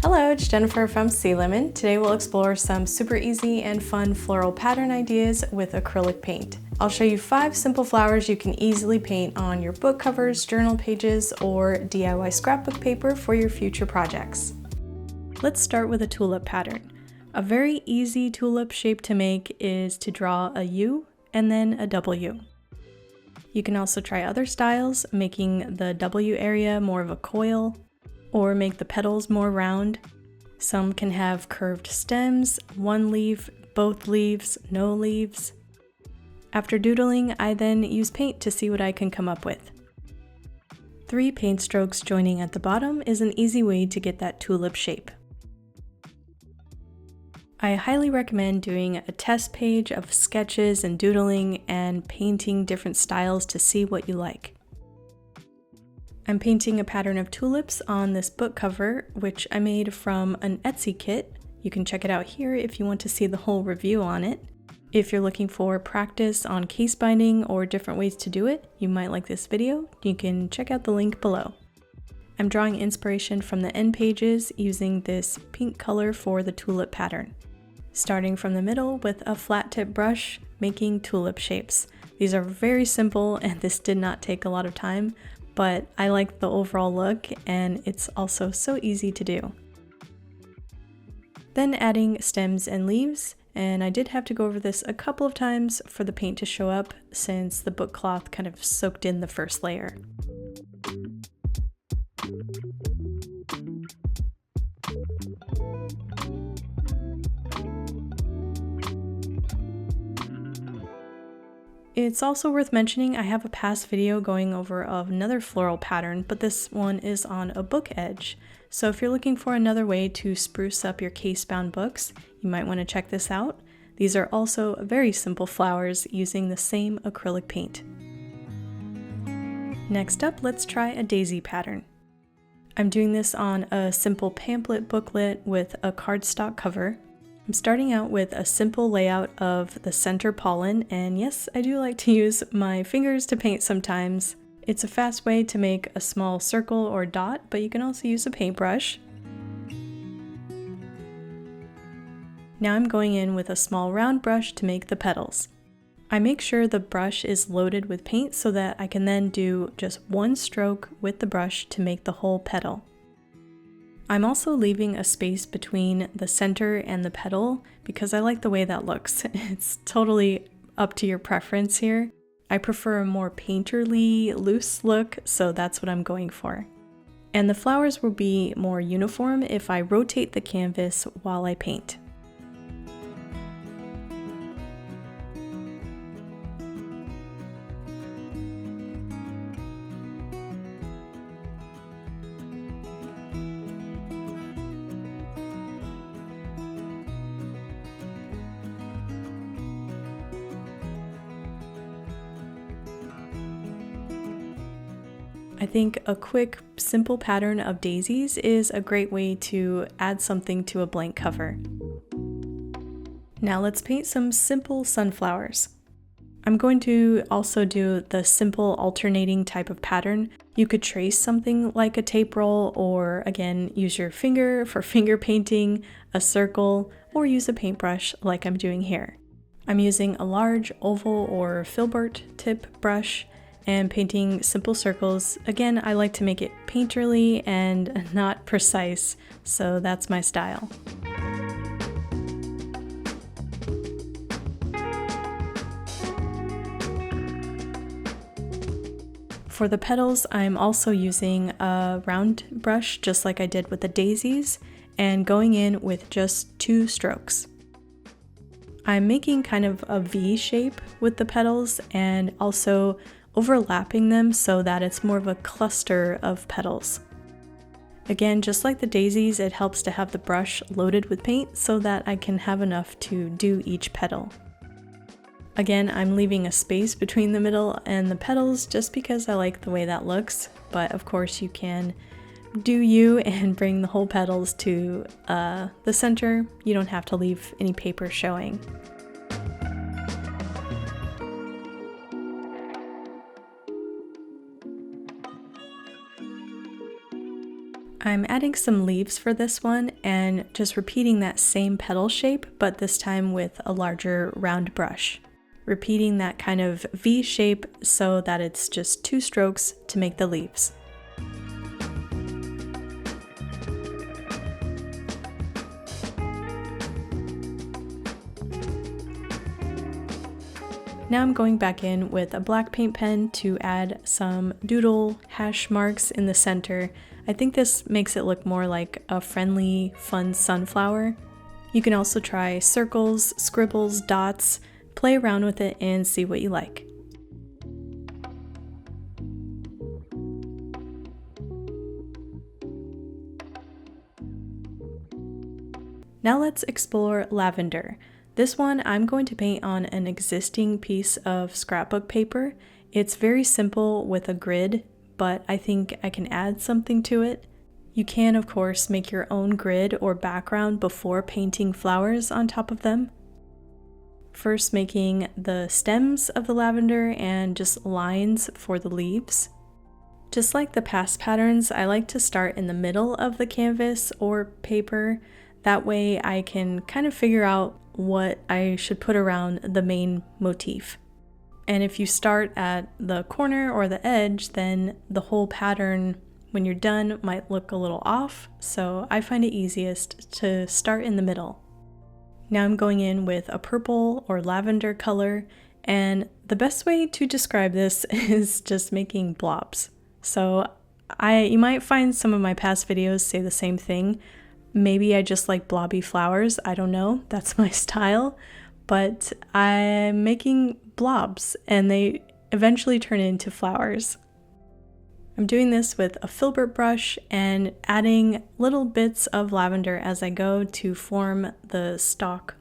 Hello, it's Jennifer from Sealemon. Today we'll explore some super easy and fun floral pattern ideas with acrylic paint. I'll show you 5 simple flowers you can easily paint on your book covers, journal pages, or DIY scrapbook paper for your future projects. Let's start with a tulip pattern. A very easy tulip shape to make is to draw a U and then a W. You can also try other styles, making the W area more of a coil, or make the petals more round. Some can have curved stems, one leaf, both leaves, no leaves. After doodling, I then use paint to see what I can come up with. 3 paint strokes joining at the bottom is an easy way to get that tulip shape. I highly recommend doing a test page of sketches and doodling and painting different styles to see what you like. I'm painting a pattern of tulips on this book cover, which I made from an Etsy kit. You can check it out here if you want to see the whole review on it. If you're looking for practice on case binding or different ways to do it, you might like this video. You can check out the link below. I'm drawing inspiration from the end pages using this pink color for the tulip pattern. Starting from the middle with a flat tip brush, making tulip shapes. These are very simple and this did not take a lot of time, but I like the overall look and it's also so easy to do. Then adding stems and leaves, and I did have to go over this a couple of times for the paint to show up since the book cloth kind of soaked in the first layer. It's also worth mentioning I have a past video going over another floral pattern, but this one is on a book edge. So if you're looking for another way to spruce up your case-bound books, you might want to check this out. These are also very simple flowers using the same acrylic paint. Next up, let's try a daisy pattern. I'm doing this on a simple pamphlet booklet with a cardstock cover. I'm starting out with a simple layout of the center pollen, and yes, I do like to use my fingers to paint sometimes. It's a fast way to make a small circle or dot, but you can also use a paintbrush. Now I'm going in with a small round brush to make the petals. I make sure the brush is loaded with paint so that I can then do just one stroke with the brush to make the whole petal. I'm also leaving a space between the center and the petal because I like the way that looks. It's totally up to your preference here. I prefer a more painterly, loose look, so that's what I'm going for. And the flowers will be more uniform if I rotate the canvas while I paint. I think a quick, simple pattern of daisies is a great way to add something to a blank cover. Now let's paint some simple sunflowers. I'm going to also do the simple alternating type of pattern. You could trace something like a tape roll, or again, use your finger for finger painting, a circle, or use a paintbrush like I'm doing here. I'm using a large oval or filbert tip brush and painting simple circles. Again, I like to make it painterly and not precise, so that's my style. For the petals, I'm also using a round brush, just like I did with the daisies, and going in with just 2 strokes. I'm making kind of a V shape with the petals and also overlapping them so that it's more of a cluster of petals. Again, just like the daisies, it helps to have the brush loaded with paint so that I can have enough to do each petal. Again, I'm leaving a space between the middle and the petals just because I like the way that looks, but of course you can do you and bring the whole petals to the center. You don't have to leave any paper showing. I'm adding some leaves for this one and just repeating that same petal shape, but this time with a larger round brush. Repeating that kind of V shape so that it's just 2 strokes to make the leaves. Now I'm going back in with a black paint pen to add some doodle hash marks in the center. I think this makes it look more like a friendly, fun sunflower. You can also try circles, scribbles, dots, play around with it and see what you like. Now let's explore lavender. This one I'm going to paint on an existing piece of scrapbook paper. It's very simple with a grid, but I think I can add something to it. You can, of course, make your own grid or background before painting flowers on top of them. First making the stems of the lavender and just lines for the leaves. Just like the past patterns, I like to start in the middle of the canvas or paper. That way I can kind of figure out what I should put around the main motif. And if you start at the corner or the edge, then the whole pattern when you're done might look a little off, so I find it easiest to start in the middle. Now I'm going in with a purple or lavender color, and the best way to describe this is just making blobs. So you might find some of my past videos say the same thing. Maybe I just like blobby flowers, I don't know, that's my style, but I'm making blobs and they eventually turn into flowers. I'm doing this with a filbert brush and adding little bits of lavender as I go to form the stalk.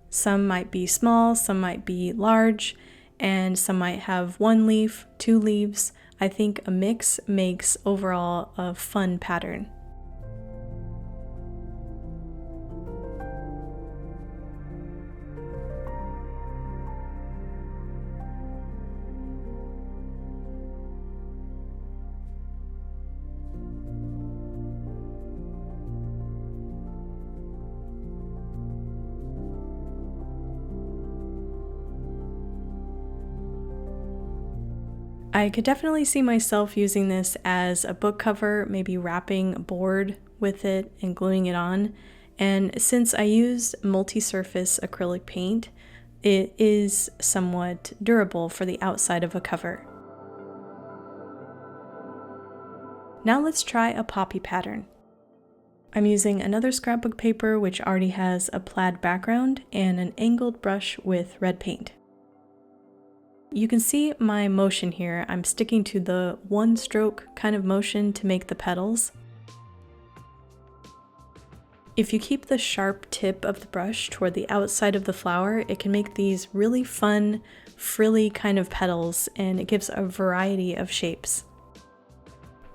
Some might be small, some might be large, and some might have 1 leaf, 2 leaves. I think a mix makes overall a fun pattern. I could definitely see myself using this as a book cover, maybe wrapping a board with it and gluing it on. And since I used multi-surface acrylic paint, it is somewhat durable for the outside of a cover. Now let's try a poppy pattern. I'm using another scrapbook paper which already has a plaid background and an angled brush with red paint. You can see my motion here. I'm sticking to the 1 stroke kind of motion to make the petals. If you keep the sharp tip of the brush toward the outside of the flower, it can make these really fun, frilly kind of petals, and it gives a variety of shapes.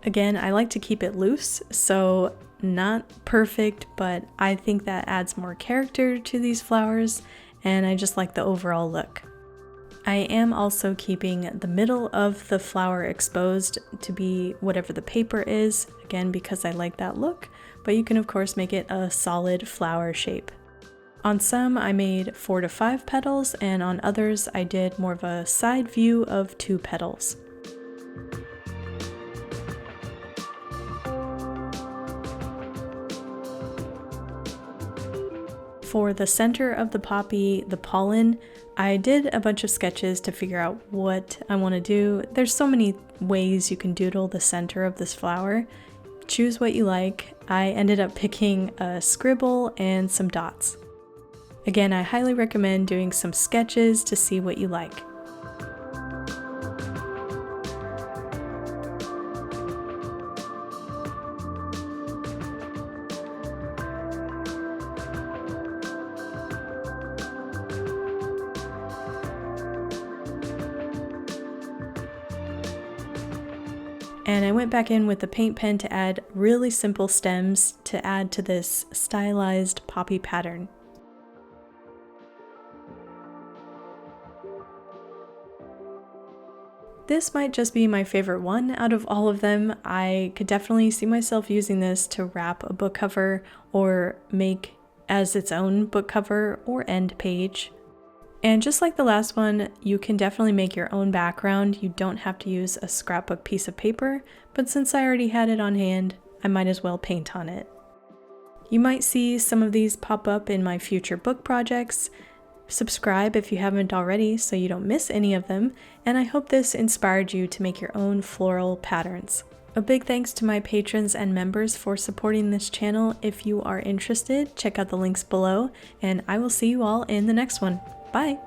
Again, I like to keep it loose, so not perfect, but I think that adds more character to these flowers, and I just like the overall look. I am also keeping the middle of the flower exposed to be whatever the paper is, again because I like that look, but you can of course make it a solid flower shape. On some I made 4 to 5 petals, and on others I did more of a side view of 2 petals. For the center of the poppy, the pollen, I did a bunch of sketches to figure out what I want to do. There's so many ways you can doodle the center of this flower. Choose what you like. I ended up picking a scribble and some dots. Again, I highly recommend doing some sketches to see what you like. And I went back in with the paint pen to add really simple stems to add to this stylized poppy pattern. This might just be my favorite one out of all of them. I could definitely see myself using this to wrap a book cover or make as its own book cover or end page. And just like the last one, you can definitely make your own background. You don't have to use a scrapbook piece of paper, but since I already had it on hand, I might as well paint on it. You might see some of these pop up in my future book projects. Subscribe if you haven't already so you don't miss any of them, and I hope this inspired you to make your own floral patterns. A big thanks to my patrons and members for supporting this channel. If you are interested, check out the links below, and I will see you all in the next one. Bye!